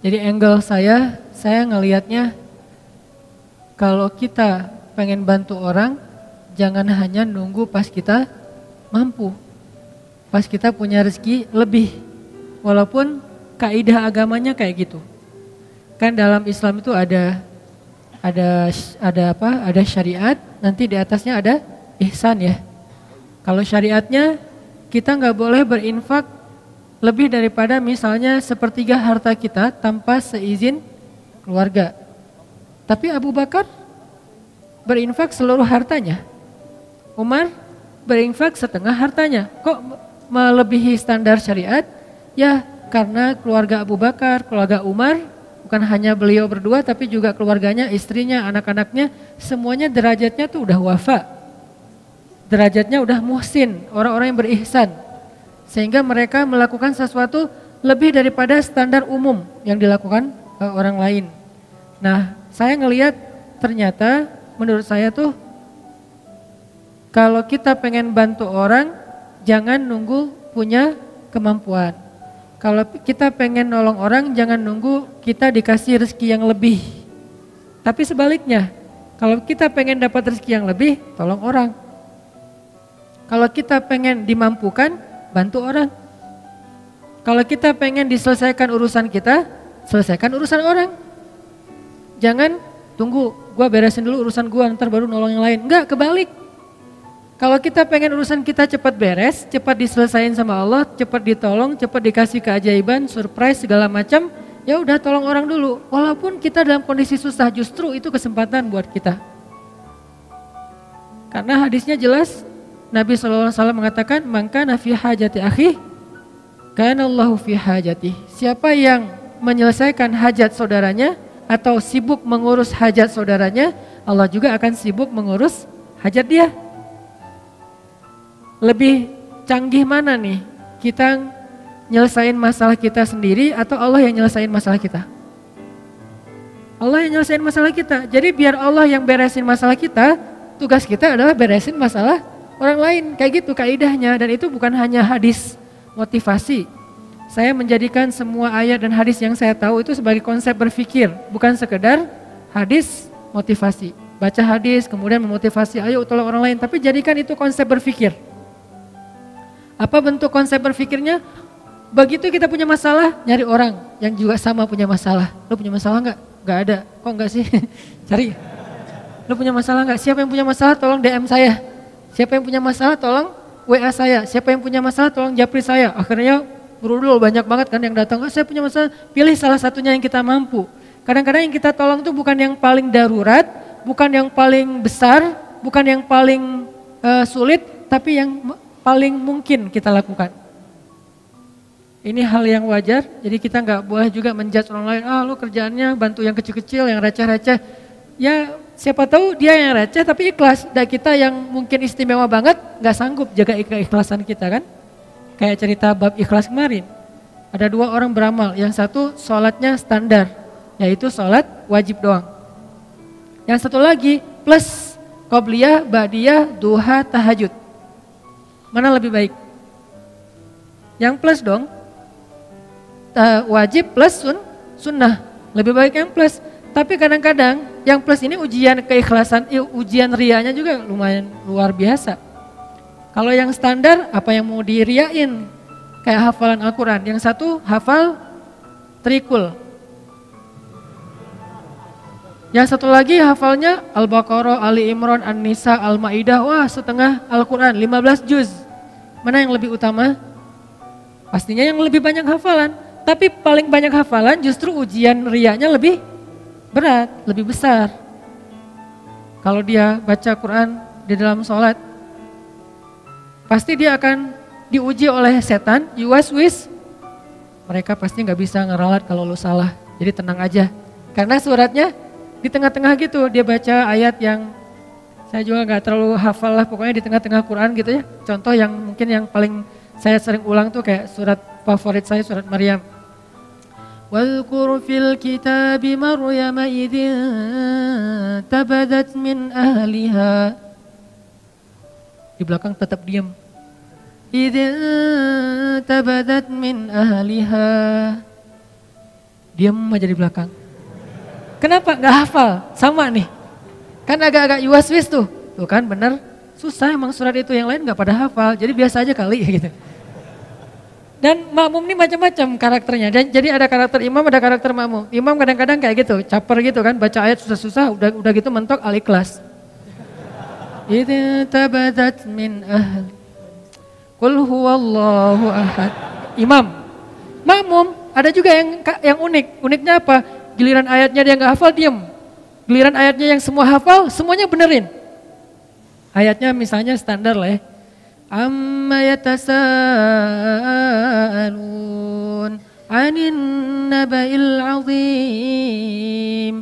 Jadi angle saya ngelihatnya kalau kita pengen bantu orang, jangan hanya nunggu pas kita mampu. Pas kita punya rezeki lebih. Walaupun kaidah agamanya kayak gitu. Kan dalam Islam itu ada syariat, nanti di atasnya ada ihsan ya. Kalau syariatnya kita nggak boleh berinfak lebih daripada misalnya sepertiga harta kita tanpa seizin keluarga. Tapi Abu Bakar berinfak seluruh hartanya. Umar berinfak setengah hartanya. Kok melebihi standar syariat? Ya karena keluarga Abu Bakar, keluarga Umar, bukan hanya beliau berdua tapi juga keluarganya, istrinya, anak-anaknya, semuanya derajatnya tuh udah wafa. Derajatnya udah muhsin, orang-orang yang berihsan. Sehingga mereka melakukan sesuatu lebih daripada standar umum yang dilakukan orang lain. Nah, saya ngelihat ternyata menurut saya tuh kalau kita pengen bantu orang, jangan nunggu punya kemampuan. Kalau kita pengen nolong orang, jangan nunggu kita dikasih rezeki yang lebih. Tapi sebaliknya, kalau kita pengen dapat rezeki yang lebih, tolong orang. Kalau kita pengen dimampukan, bantu orang. Kalau kita pengen diselesaikan urusan kita, selesaikan urusan orang. Jangan tunggu, gua beresin dulu urusan gua, ntar baru nolong yang lain. Enggak, kebalik. Kalau kita pengen urusan kita cepat beres, cepat diselesain sama Allah, cepat ditolong, cepat dikasih keajaiban, surprise segala macam, ya udah tolong orang dulu. Walaupun kita dalam kondisi susah, justru itu kesempatan buat kita. Karena hadisnya jelas, Nabi SAW mengatakan, "Man kana fi hajati akhi, kana Allahu fi hajati." Siapa yang menyelesaikan hajat saudaranya atau sibuk mengurus hajat saudaranya, Allah juga akan sibuk mengurus hajat dia. Lebih canggih mana nih? Kita nyelesain masalah kita sendiri atau Allah yang nyelesain masalah kita? Allah yang nyelesain masalah kita. Jadi biar Allah yang beresin masalah kita, tugas kita adalah beresin masalah orang lain. Kayak gitu kaidahnya, dan itu bukan hanya hadis motivasi. Saya menjadikan semua ayat dan hadis yang saya tahu itu sebagai konsep berpikir, bukan sekedar hadis motivasi. Baca hadis kemudian memotivasi, ayo tolong orang lain, tapi jadikan itu konsep berpikir. Apa bentuk konsep berpikirnya? Begitu kita punya masalah, nyari orang yang juga sama punya masalah. Lo punya masalah enggak? Enggak ada. Kok enggak sih? Cari. Lo punya masalah enggak? Siapa yang punya masalah tolong DM saya. Siapa yang punya masalah tolong WA saya. Siapa yang punya masalah tolong japri saya. Akhirnya berudul banyak banget kan yang datang. Oh, saya punya masalah, pilih salah satunya yang kita mampu. Kadang-kadang yang kita tolong tuh bukan yang paling darurat, bukan yang paling besar, bukan yang paling sulit, tapi yang paling mungkin kita lakukan. Ini hal yang wajar, jadi kita nggak boleh juga menjudge orang lain, lu kerjaannya bantu yang kecil-kecil, yang receh-receh. Ya siapa tahu dia yang receh tapi ikhlas, dan kita yang mungkin istimewa banget nggak sanggup jaga keikhlasan kita kan. Kayak cerita bab ikhlas kemarin, ada 2 orang beramal, yang satu sholatnya standar, yaitu sholat wajib doang. Yang satu lagi plus qobliyah, ba'diyah, duha, tahajud. Mana lebih baik? Yang plus dong. Wajib plus sunnah. Lebih baik yang plus. Tapi kadang-kadang yang plus ini ujian keikhlasan, ujian rianya juga lumayan luar biasa. Kalau yang standar apa yang mau diriain? Kayak hafalan Al-Quran. Yang satu hafal trikul. Yang satu lagi hafalnya Al-Baqarah, Ali Imran, An-Nisa, Al-Maidah. Wah, setengah Al-Quran, 15 juz. Mana yang lebih utama? Pastinya yang lebih banyak hafalan. Tapi paling banyak hafalan justru ujian rianya lebih berat, lebih besar. Kalau dia baca Quran di dalam sholat, pasti dia akan diuji oleh setan, yuwaswis. Mereka pasti nggak bisa ngeralat kalau lu salah. Jadi tenang aja. Karena suratnya di tengah-tengah gitu, dia baca ayat yang saya juga nggak terlalu hafal lah, pokoknya di tengah-tengah Quran gitu ya. Contoh yang mungkin yang paling saya sering ulang tuh kayak surat favorit saya, surat Maryam. Wadhkur fil kitabi Maryam idzin tabadat min ahliha. Di belakang tetap diam. Idzin tabadat min ahliha. Diam aja di belakang. Kenapa? Gak hafal, sama nih. Kan agak-agak yuaswis tuh. Tuh kan bener, susah emang surat itu, yang lain gak pada hafal. Jadi biasa aja kali gitu. Dan makmum ini macam-macam karakternya. Dan jadi ada karakter imam, ada karakter makmum. Imam kadang-kadang kayak gitu, caper gitu kan, baca ayat susah-susah, udah gitu mentok Al-Ikhlas. Idza tabadat min ahli qul huwallahu ahad. Imam. Makmum ada juga yang unik. Uniknya apa? Giliran ayatnya dia nggak hafal, diam. Giliran ayatnya yang semua hafal, semuanya benerin. Ayatnya misalnya standar lah ya. Amma yatasaalun 'anin naba'il 'azim.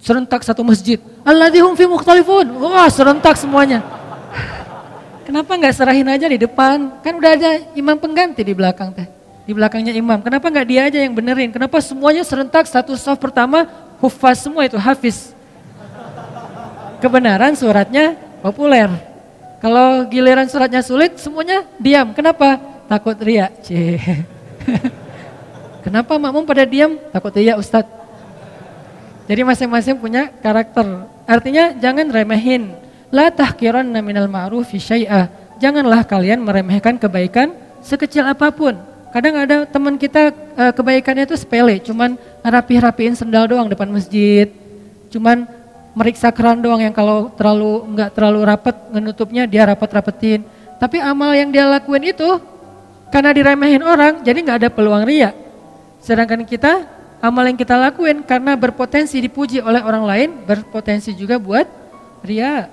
Serentak satu masjid. Alladzi hum fi mukhtalifun. Wah, serentak semuanya. Kenapa nggak serahin aja di depan? Kan udah ada imam pengganti di belakang teh. Di belakangnya imam. Kenapa nggak dia aja yang benerin? Kenapa semuanya serentak satu shaf pertama hufaz semua itu, hafiz. Kebenaran suratnya populer. Kalau giliran suratnya sulit, semuanya diam. Kenapa? Takut riya. Kenapa makmum pada diam? Takut riya, Ustadz. Jadi masing-masing punya karakter. Artinya jangan remehin. La tahqiranna minal ma'rufi syai'a. Janganlah kalian meremehkan kebaikan sekecil apapun. Kadang ada teman kita kebaikannya itu sepele, cuman rapihin sendal doang depan masjid. Cuman meriksa keran doang yang kalau nggak terlalu rapat ngenutupnya dia rapetin. Tapi amal yang dia lakuin itu karena diremehin orang, jadi nggak ada peluang riya. Sedangkan kita, amal yang kita lakuin karena berpotensi dipuji oleh orang lain, berpotensi juga buat riya.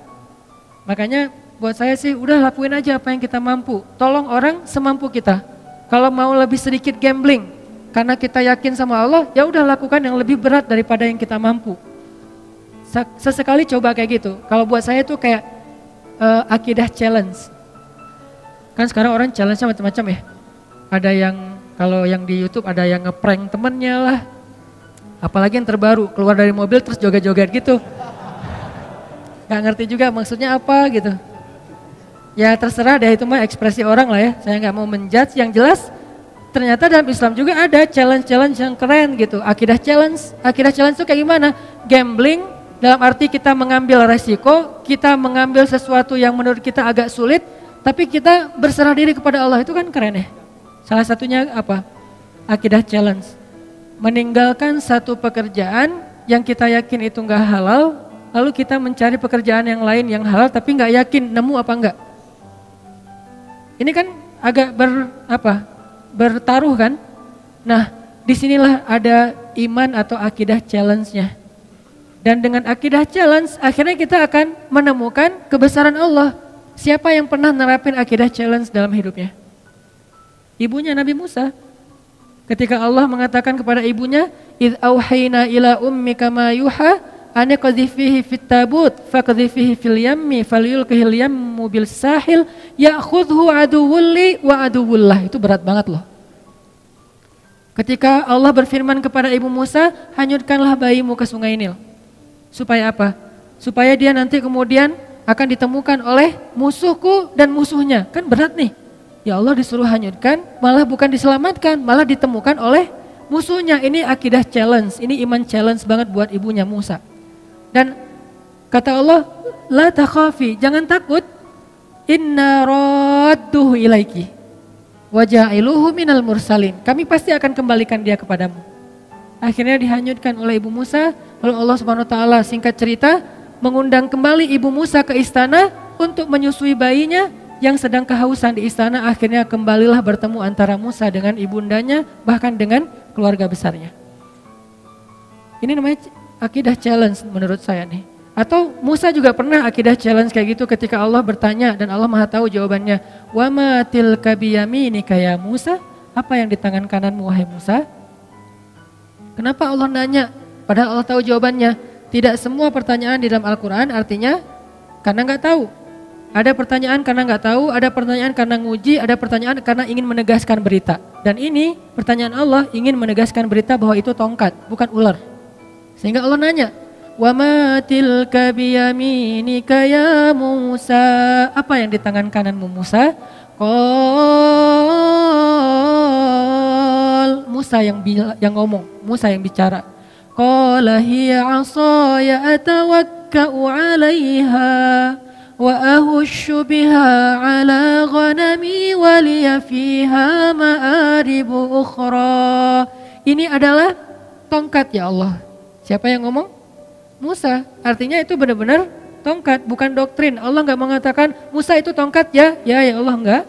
Makanya buat saya sih udah lakuin aja apa yang kita mampu. Tolong orang semampu kita. Kalau mau lebih sedikit gambling, karena kita yakin sama Allah, ya udah lakukan yang lebih berat daripada yang kita mampu. Sesekali coba kayak gitu. Kalau buat saya tuh kayak akidah challenge. Kan sekarang orang challenge-nya macam-macam ya. Ada yang kalau yang di YouTube ada yang ngeprank temennya lah. Apalagi yang terbaru, keluar dari mobil terus joget-joget gitu. Gak ngerti juga maksudnya apa gitu. Ya terserah deh, itu mah ekspresi orang lah ya. Saya gak mau menjudge, yang jelas ternyata dalam Islam juga ada challenge-challenge yang keren gitu. Akidah challenge itu kayak gimana? Gambling dalam arti kita mengambil resiko, kita mengambil sesuatu yang menurut kita agak sulit, tapi kita berserah diri kepada Allah, itu kan keren ya. Salah satunya apa? Akidah challenge. Meninggalkan satu pekerjaan yang kita yakin itu gak halal, lalu kita mencari pekerjaan yang lain yang halal tapi gak yakin nemu apa enggak. Ini kan agak bertaruh kan? Nah, disinilah ada iman atau akidah challenge-nya. Dan dengan akidah challenge, akhirnya kita akan menemukan kebesaran Allah. Siapa yang pernah nerapin akidah challenge dalam hidupnya? Ibunya Nabi Musa. Ketika Allah mengatakan kepada ibunya, "Idh auhayna ila ummika ma yuha, an qadhifihi fit tabut, faqdhifihi fil yammi, falyulqihil yammu bil sahil, ya'khudhu aduwwul li wa aduwwullah." Itu berat banget loh. Ketika Allah berfirman kepada ibu Musa, "Hanyutkanlah bayimu ke sungai Nil." Supaya apa? Supaya dia nanti kemudian akan ditemukan oleh musuhku dan musuhnya. Kan berat nih. Ya Allah disuruh hanyutkan, malah bukan diselamatkan, malah ditemukan oleh musuhnya. Ini akidah challenge, ini iman challenge banget buat ibunya Musa. Dan kata Allah, la takhafi, jangan takut, inna radduhu ilaiki, wa ja'iluhu minal mursalin. Kami pasti akan kembalikan dia kepadamu. Akhirnya dihanyutkan oleh ibu Musa, lalu Allah Subhanahu wa taala singkat cerita mengundang kembali ibu Musa ke istana untuk menyusui bayinya yang sedang kehausan di istana. Akhirnya kembalilah bertemu antara Musa dengan ibundanya, bahkan dengan keluarga besarnya. Ini namanya akidah challenge menurut saya nih. Atau Musa juga pernah akidah challenge kayak gitu ketika Allah bertanya dan Allah Maha tahu jawabannya. Wa ma tilka biyaminika ya Musa? Apa yang di tangan kananmu wahai Musa? Kenapa Allah nanya? Padahal Allah tahu jawabannya. Tidak semua pertanyaan di dalam Al-Quran artinya karena nggak tahu. Ada pertanyaan karena nggak tahu, ada pertanyaan karena nguji, ada pertanyaan karena ingin menegaskan berita. Dan ini pertanyaan Allah ingin menegaskan berita bahwa itu tongkat, bukan ular. Sehingga Allah nanya, "Wa ma tilka biyaminika ya Musa?" Apa yang di tangan kananmu Musa? Musa yang ngomong, Musa yang bicara. Qala hiya 'ashaya atawakka'u 'alaiha wa ahushu biha 'ala ghanami wa liya fiha ma'aribu ukhra. Ini adalah tongkat ya Allah. Siapa yang ngomong? Musa. Artinya itu benar-benar tongkat, bukan doktrin. Allah enggak mengatakan Musa itu tongkat ya. Ya Allah enggak.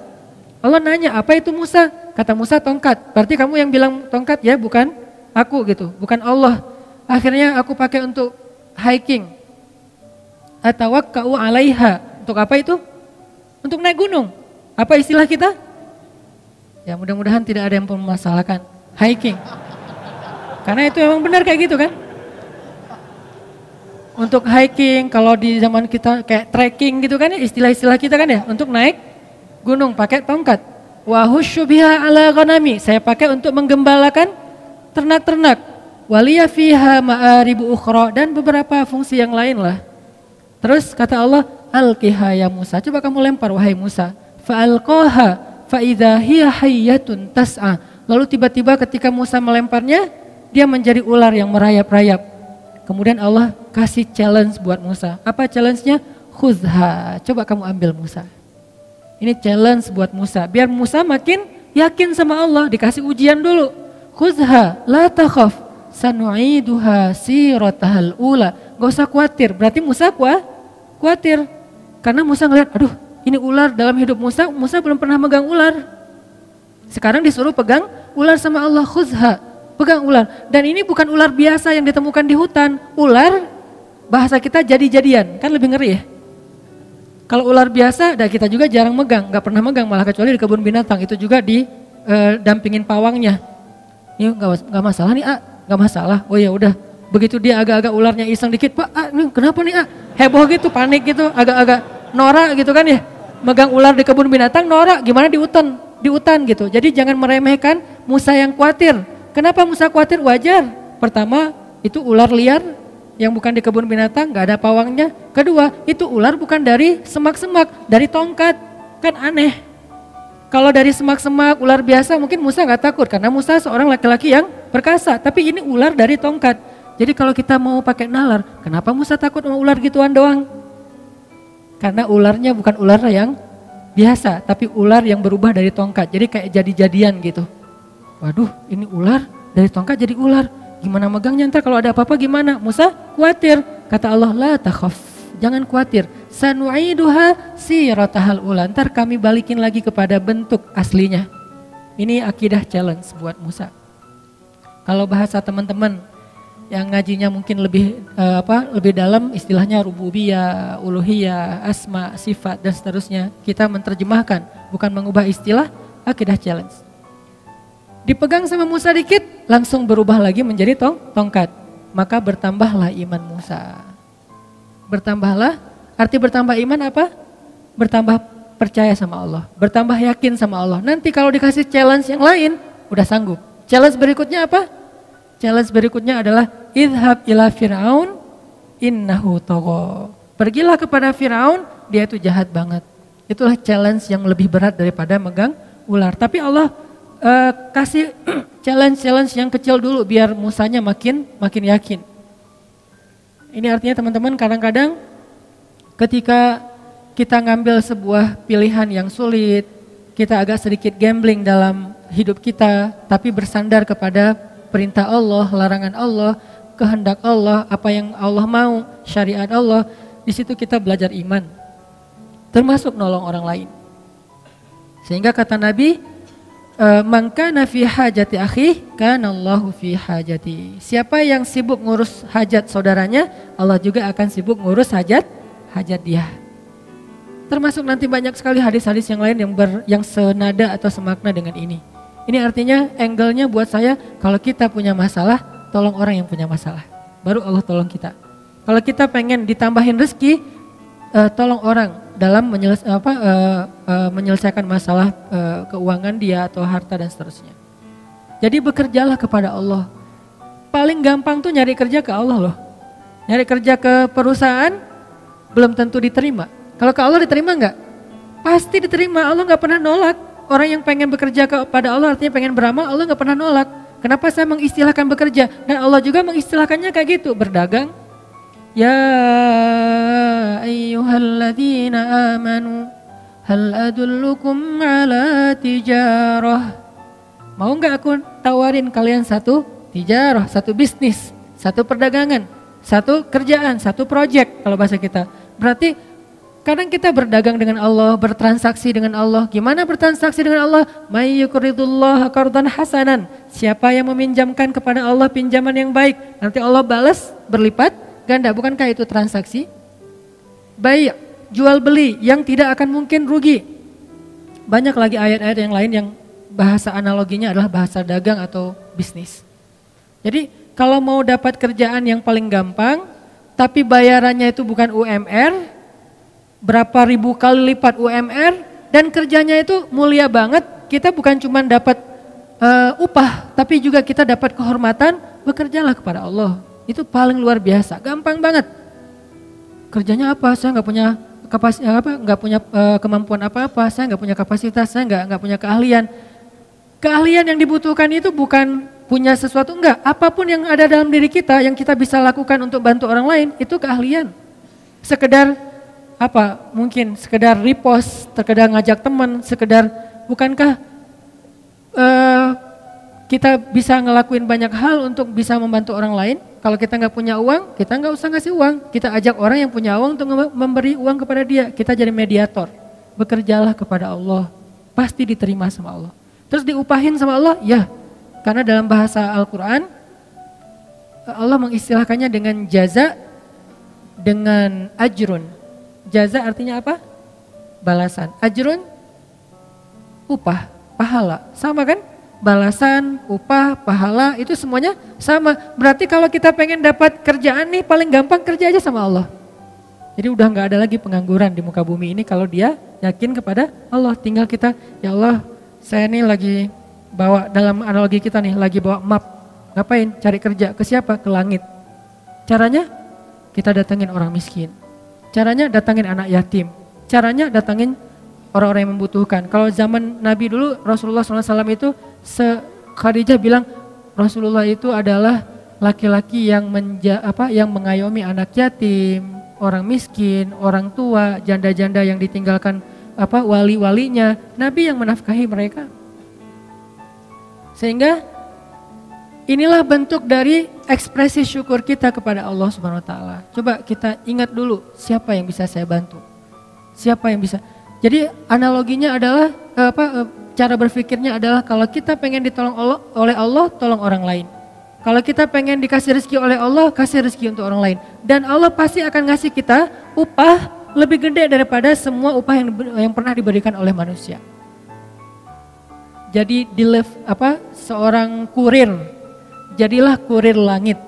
Allah nanya, apa itu Musa? Kata Musa tongkat. Berarti kamu yang bilang tongkat ya, bukan aku gitu, bukan Allah. Akhirnya aku pakai untuk hiking. Atawakka'u 'alaiha. Untuk apa itu? Untuk naik gunung. Apa istilah kita? Ya mudah-mudahan tidak ada yang mempermasalahkan hiking. Karena itu memang benar kayak gitu kan? Untuk hiking, kalau di zaman kita kayak trekking gitu kan ya, istilah-istilah kita kan ya, untuk naik gunung pakai tongkat. Wa husyu biha 'ala ghanami. Saya pakai untuk menggembalakan ternak-ternak. Waliya fiha ma'aribu ukhra, dan beberapa fungsi yang lain lah. Terus kata Allah, alqiha ya Musa, coba kamu lempar wahai Musa. Fa'alqaha fa idza hiya hayyatun tas'a. Lalu tiba-tiba ketika Musa melemparnya, dia menjadi ular yang merayap-rayap. Kemudian Allah kasih challenge buat Musa. Apa challenge-nya? Khuzha, coba kamu ambil Musa. Ini challenge buat Musa, biar Musa makin yakin sama Allah, dikasih ujian dulu. Khuzha la takhaf sanu'iduha siratahal ula. Gak usah khawatir, berarti Musa khawatir. Karena Musa ngeliat, aduh ini ular dalam hidup Musa, Musa belum pernah megang ular. Sekarang disuruh pegang ular sama Allah, khuzha, pegang ular. Dan ini bukan ular biasa yang ditemukan di hutan. Ular, bahasa kita jadi-jadian, kan lebih ngeri ya. Kalau ular biasa, dan kita juga jarang megang, gak pernah megang, malah kecuali di kebun binatang, itu juga dampingin pawangnya. Ini gak masalah nih gak masalah, oh ya udah. Begitu dia agak-agak ularnya iseng dikit, Pak ini kenapa nih heboh gitu, panik gitu, agak-agak norak gitu kan ya. Megang ular di kebun binatang norak, gimana di hutan gitu. Jadi jangan meremehkan Musa yang khawatir. Kenapa Musa khawatir? Wajar. Pertama, itu ular liar yang bukan di kebun binatang, gak ada pawangnya. Kedua, itu ular bukan dari semak-semak, dari tongkat. Kan aneh. Kalau dari semak-semak, ular biasa mungkin Musa gak takut, karena Musa seorang laki-laki yang perkasa. Tapi ini ular dari tongkat. Jadi kalau kita mau pakai nalar, kenapa Musa takut sama ular gituan doang? Karena ularnya bukan ular yang biasa, tapi ular yang berubah dari tongkat. Jadi kayak jadi-jadian gitu. Waduh, ini ular dari tongkat jadi ular. Gimana megangnya ntar kalau ada apa-apa gimana? Musa khawatir. Kata Allah, la takhaf, jangan khawatir. Sanu'iduha siratahal ula. Ntar kami balikin lagi kepada bentuk aslinya. Ini akidah challenge buat Musa. Kalau bahasa teman-teman yang ngajinya mungkin lebih dalam, istilahnya rububiyah, uluhiyah, asma, sifat dan seterusnya. Kita menerjemahkan, bukan mengubah istilah, akidah challenge. Dipegang sama Musa dikit, langsung berubah lagi menjadi tongkat. Maka bertambahlah iman Musa. Bertambahlah, arti bertambah iman apa? Bertambah percaya sama Allah, bertambah yakin sama Allah. Nanti kalau dikasih challenge yang lain, udah sanggup. Challenge berikutnya apa? Challenge berikutnya adalah idhab ila Fir'aun innahu tagha. Pergilah kepada Fir'aun, dia itu jahat banget. Itulah challenge yang lebih berat daripada megang ular. Tapi Allah kasih challenge yang kecil dulu biar Musanya makin yakin. Ini artinya teman-teman, kadang-kadang ketika kita ngambil sebuah pilihan yang sulit, kita agak sedikit gambling dalam hidup kita, tapi bersandar kepada perintah Allah, larangan Allah, kehendak Allah, apa yang Allah mau, syariat Allah. Di situ kita belajar iman, termasuk nolong orang lain. Sehingga kata Nabi, man kana fi hajati akhi kana Allahu fi hajati. Siapa yang sibuk ngurus hajat saudaranya, Allah juga akan sibuk ngurus hajat dia. Termasuk nanti banyak sekali hadis-hadis yang lain yang senada atau semakna dengan ini. Ini artinya angle-nya buat saya, kalau kita punya masalah, tolong orang yang punya masalah. Baru Allah tolong kita. Kalau kita pengen ditambahin rezeki, tolong orang dalam menyelesaikan masalah keuangan dia atau harta dan seterusnya. Jadi bekerjalah kepada Allah. Paling gampang tuh nyari kerja ke Allah loh. Nyari kerja ke perusahaan belum tentu diterima. Kalau ke Allah diterima enggak? Pasti diterima. Allah enggak pernah nolak. Orang yang pengen bekerja kepada Allah artinya pengen beramal, Allah enggak pernah nolak. Kenapa saya mengistilahkan bekerja? Dan Allah juga mengistilahkannya kayak gitu, berdagang. Ya ayyuhalladzina amanu hal adullukum ala tijarah. Mau nggak aku tawarin kalian satu tijarah, satu bisnis, satu perdagangan, satu kerjaan, satu project kalau bahasa kita. Berarti kadang kita berdagang dengan Allah, bertransaksi dengan Allah. Gimana bertransaksi dengan Allah? May yuqridullaha qardan hasanan. Siapa yang meminjamkan kepada Allah pinjaman yang baik, nanti Allah balas berlipat ganda. Bukankah itu transaksi? Baik, jual beli yang tidak akan mungkin rugi. Banyak lagi ayat-ayat yang lain yang bahasa analoginya adalah bahasa dagang atau bisnis. Jadi kalau mau dapat kerjaan yang paling gampang, tapi bayarannya itu bukan UMR, berapa ribu kali lipat UMR, dan kerjanya itu mulia banget, kita bukan cuma dapat upah, tapi juga kita dapat kehormatan, bekerjalah kepada Allah. Itu paling luar biasa, gampang banget. Kerjanya apa? Saya nggak punya kemampuan apa-apa, saya nggak punya kapasitas, saya nggak punya keahlian. Keahlian yang dibutuhkan itu bukan punya sesuatu, enggak. Apapun yang ada dalam diri kita yang kita bisa lakukan untuk bantu orang lain, itu keahlian. Sekedar apa? Mungkin sekedar repost, sekedar ngajak teman, sekedar, bukankah kita bisa ngelakuin banyak hal untuk bisa membantu orang lain? Kalau kita nggak punya uang, kita nggak usah ngasih uang. Kita ajak orang yang punya uang untuk memberi uang kepada dia. Kita jadi mediator. Bekerjalah kepada Allah, pasti diterima sama Allah. Terus diupahin sama Allah? Ya, karena dalam bahasa Al-Quran Allah mengistilahkannya dengan jaza, dengan ajrun. Jaza artinya apa? Balasan. Ajrun, upah, pahala. Sama kan? Balasan, upah, pahala itu semuanya sama. Berarti kalau kita pengen dapat kerjaan nih, paling gampang kerja aja sama Allah. Jadi udah gak ada lagi pengangguran di muka bumi ini kalau dia yakin kepada Allah. Tinggal kita, ya Allah, saya nih lagi bawa, dalam analogi kita nih, lagi bawa map. Ngapain? Cari kerja. Ke siapa? Ke langit. Caranya? Kita datangin orang miskin. Caranya datangin anak yatim. Caranya datangin orang-orang yang membutuhkan. Kalau zaman Nabi dulu, Rasulullah SAW itu, Khadijah bilang, Rasulullah itu adalah laki-laki yang yang mengayomi anak yatim, orang miskin, orang tua, janda-janda yang ditinggalkan wali-walinya. Nabi yang menafkahi mereka. Sehingga inilah bentuk dari ekspresi syukur kita kepada Allah Subhanahu wa taala. Coba kita ingat dulu, siapa yang bisa saya bantu? Siapa yang bisa? Jadi analoginya adalah cara berpikirnya adalah kalau kita pengen ditolong oleh Allah, tolong orang lain. Kalau kita pengen dikasih rezeki oleh Allah, kasih rezeki untuk orang lain. Dan Allah pasti akan ngasih kita upah lebih gede daripada semua upah yang pernah diberikan oleh manusia. Jadi seorang kurir, jadilah kurir langit.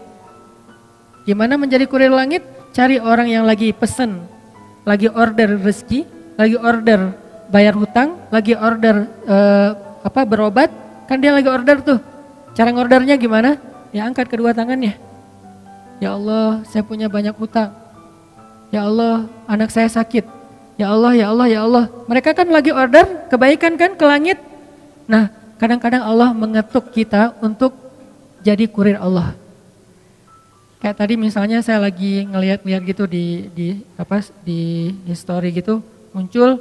Gimana menjadi kurir langit? Cari orang yang lagi pesen, lagi order rezeki, lagi order bayar hutang, lagi order berobat, kan dia lagi order tuh. Cara ngordernya gimana? Ya angkat kedua tangannya. Ya Allah, saya punya banyak hutang. Ya Allah, anak saya sakit. Ya Allah, ya Allah, ya Allah. Mereka kan lagi order kebaikan kan ke langit. Nah, kadang-kadang Allah mengetuk kita untuk jadi kurir Allah. Kayak tadi misalnya saya lagi ngeliat gitu di story gitu, muncul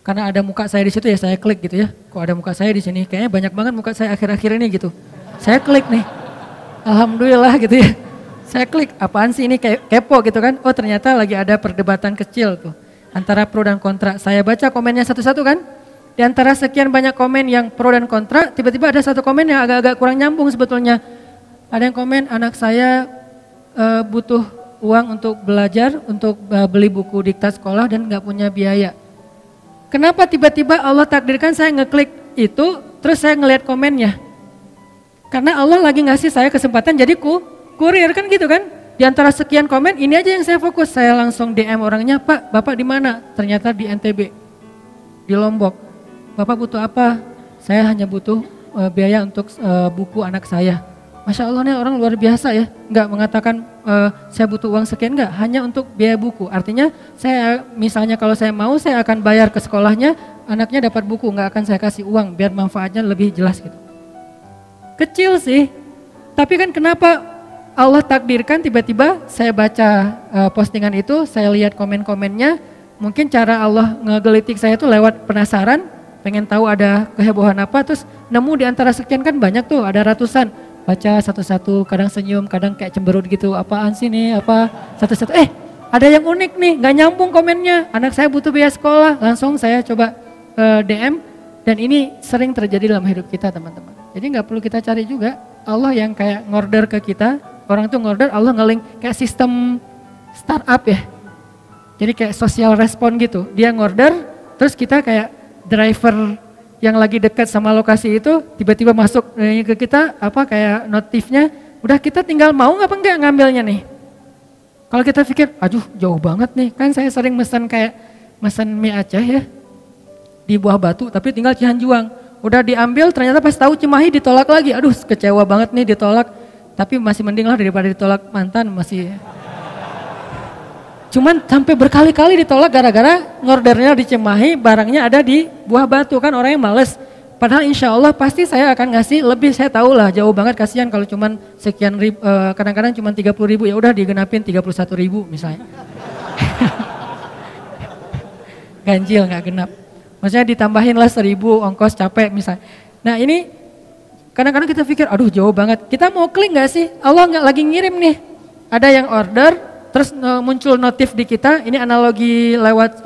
karena ada muka saya di situ ya saya klik gitu ya. Kok ada muka saya di sini? Kayaknya banyak banget muka saya akhir-akhir ini gitu. Saya klik nih. Alhamdulillah gitu ya. Saya klik, apaan sih ini, kepo gitu kan. Oh ternyata lagi ada perdebatan kecil tuh antara pro dan kontra. Saya baca komennya satu-satu kan. Di antara sekian banyak komen yang pro dan kontra, tiba-tiba ada satu komen yang agak-agak kurang nyambung sebetulnya. Ada yang komen, anak saya butuh uang untuk belajar, untuk beli buku diktat sekolah dan gak punya biaya. Kenapa tiba-tiba Allah takdirkan saya ngeklik itu, terus saya ngelihat komennya. Karena Allah lagi ngasih saya kesempatan jadi kurir kan gitu kan. Di antara sekian komen ini aja yang saya fokus. Saya langsung DM orangnya, Pak, Bapak di mana? Ternyata di NTB, di Lombok. Bapak butuh apa? Saya hanya butuh biaya untuk buku anak saya. Masya Allah nih orang luar biasa ya. Enggak mengatakan saya butuh uang sekian, enggak. Hanya untuk biaya buku. Artinya saya misalnya kalau saya mau saya akan bayar ke sekolahnya, anaknya dapat buku. Enggak akan saya kasih uang biar manfaatnya lebih jelas gitu. Kecil sih, tapi kan kenapa Allah takdirkan tiba-tiba saya baca postingan itu, saya lihat komen-komennya, mungkin cara Allah ngegelitik saya itu lewat penasaran, pengen tahu ada kehebohan apa, terus nemu di antara sekian kan banyak tuh, ada ratusan, baca satu-satu, kadang senyum, kadang kayak cemberut gitu, apaan sih nih, apa, satu-satu, ada yang unik nih, gak nyambung komennya, anak saya butuh biaya sekolah, langsung saya coba DM, dan ini sering terjadi dalam hidup kita teman-teman. Jadi gak perlu kita cari juga, Allah yang kayak ngorder ke kita, orang tuh ngorder, Allah nge-link kayak sistem startup ya. Jadi kayak social respon gitu, dia ngorder, terus kita kayak driver yang lagi dekat sama lokasi itu, tiba-tiba masuk ke kita, apa kayak notifnya, udah kita tinggal mau apa enggak ngambilnya nih. Kalau kita pikir, aduh jauh banget nih, kan saya sering mesen mie Aceh ya, di Buah Batu, tapi tinggal Cihanjuang. Udah diambil, ternyata pas tahu Cimahi ditolak lagi. Aduh, kecewa banget nih ditolak. Tapi masih mending lah daripada ditolak mantan, masih. Cuman sampai berkali-kali ditolak gara-gara ngordernya di Cimahi, barangnya ada di Buah Batu, kan orangnya males. Padahal insya Allah pasti saya akan ngasih lebih, saya tahu lah jauh banget, kasihan kalau cuman sekian ribu, kadang-kadang cuman 30.000, ya udah digenapin 31.000 misalnya. Ganjil nggak genap. Maksudnya ditambahin lah 1.000 ongkos capek misalnya. Nah ini kadang-kadang kita pikir aduh jauh banget. Kita mau klik gak sih? Allah nggak lagi ngirim nih. Ada yang order terus muncul notif di kita. Ini analogi lewat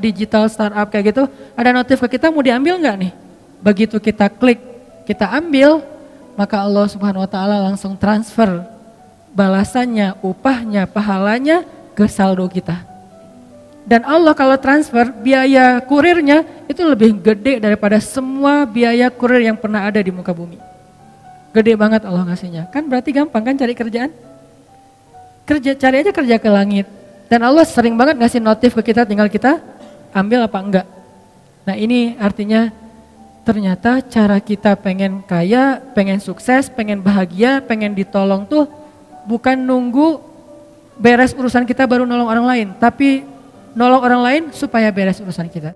digital startup kayak gitu. Ada notif ke kita mau diambil nggak nih? Begitu kita klik, kita ambil, maka Allah Subhanahu wa taala langsung transfer balasannya, upahnya, pahalanya ke saldo kita. Dan Allah kalau transfer biaya kurirnya itu lebih gede daripada semua biaya kurir yang pernah ada di muka bumi. Gede banget Allah ngasihnya. Kan berarti gampang kan cari kerjaan? Cari aja kerja ke langit. Dan Allah sering banget ngasih notif ke kita, tinggal kita ambil apa enggak. Nah ini artinya ternyata cara kita pengen kaya, pengen sukses, pengen bahagia, pengen ditolong tuh bukan nunggu beres urusan kita baru nolong orang lain. Tapi nolong orang lain supaya beres urusan kita.